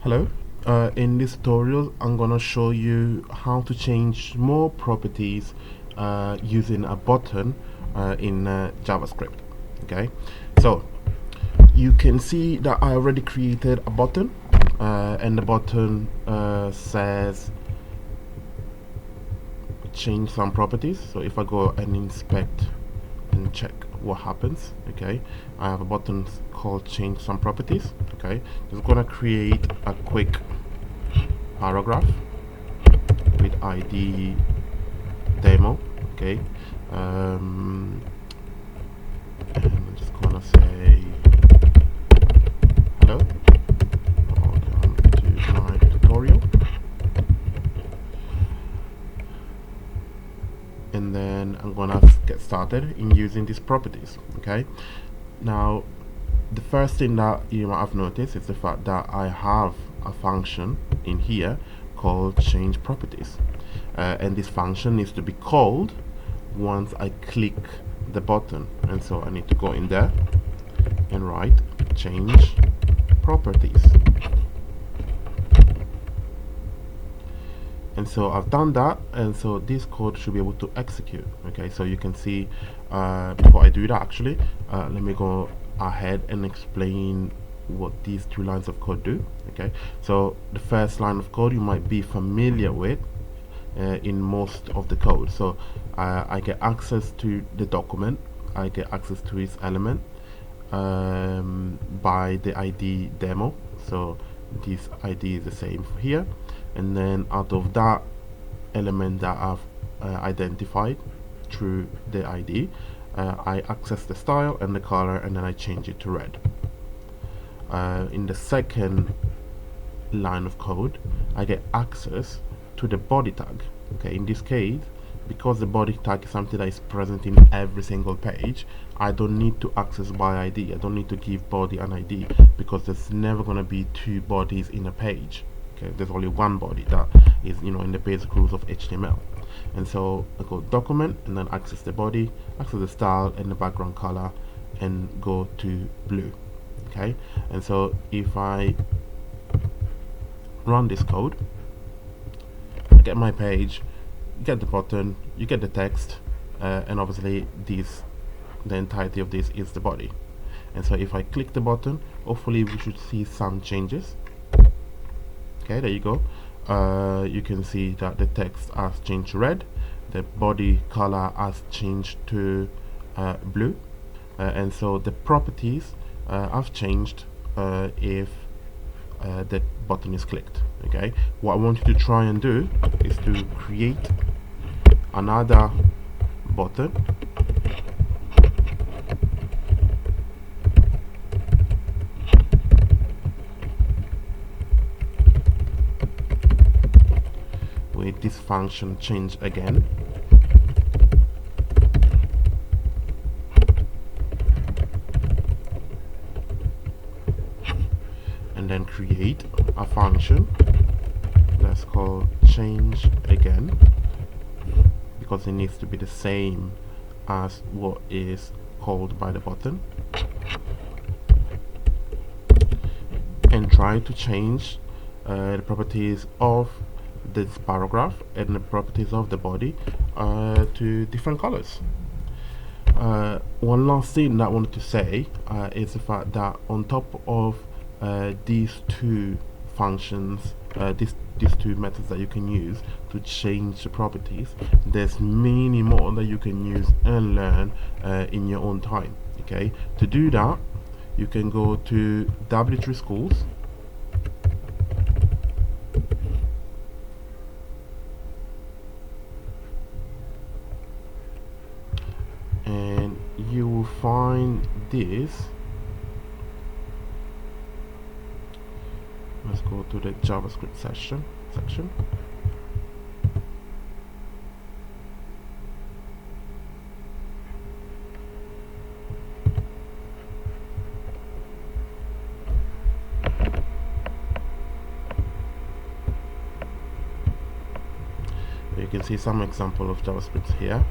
Hello. In this tutorial, I'm going to show you how to change more properties using a button in JavaScript. Okay, so you can see that I already created a button, and the button says change some properties. So if I go and inspect and check what happens, okay, I have a button called change some properties. Okay, just gonna create a quick paragraph with ID demo. Okay, and I'm just gonna say hello, welcome to my tutorial, and then I'm gonna get started in using these properties. Okay, now the first thing that you might have noticed is the fact that I have a function in here called change properties, and this function needs to be called once I click the button, and so I need to go in there and write change properties. And so I've done that, and so this code should be able to execute. Okay, so you can see before I do that, actually let me go ahead and explain what these two lines of code do. Okay, so the first line of code you might be familiar with in most of the code. So I get access to the document, I get access to its element by the ID demo. So this ID is the same for here, and then out of that element that I've identified through the ID, I access the style and the color, and then I change it to red. In the second line of code, I get access to the body tag. Okay, in this case, because the body tag is something that is present in every single page, I don't need to access by ID. I don't need to give body an ID, because there's never going to be two bodies in a page. Okay, there's only one body that is, in the basic rules of HTML. And so I go document and then access the body, access the style and the background color, and go to blue. Okay, and so if I run this code, I get my page, you get the button, you get the text, and obviously the entirety of this is the body. And so if I click the button, hopefully we should see some changes. Okay, there you go. You can see that the text has changed to red, the body color has changed to blue, and so the properties have changed if the button is clicked. Okay, what I want you to try and do is to create another button with this function change again, and then create a function that's called change again, because it needs to be the same as what is called by the button, and try to change the properties of this paragraph and the properties of the body to different colors. One last thing that I wanted to say is the fact that on top of these two functions, these two methods that you can use to change the properties, there's many more that you can use and learn in your own time. Okay, to do that, you can go to W3 Schools, and you will find this. Let's go to the JavaScript section. You can see some example of JavaScript here.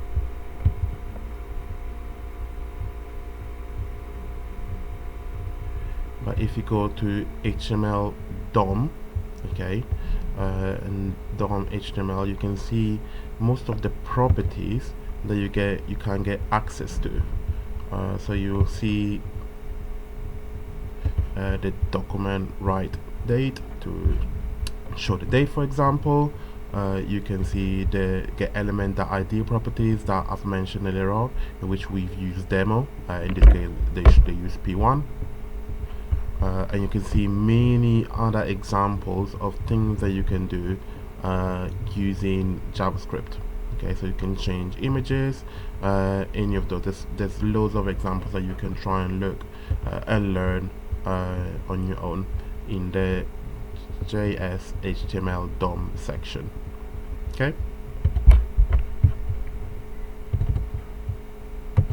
But if you go to HTML DOM, Okay, and DOM HTML, you can see most of the properties that you can get access to. So you'll see the document write date to show the date, for example. You can see the get element ID properties that I've mentioned earlier on, in which we've used demo. In this case, they use P1. And you can see many other examples of things that you can do using JavaScript. Okay, so you can change images, any of those. There's loads of examples that you can try and look and learn on your own in the JS HTML DOM section. Okay.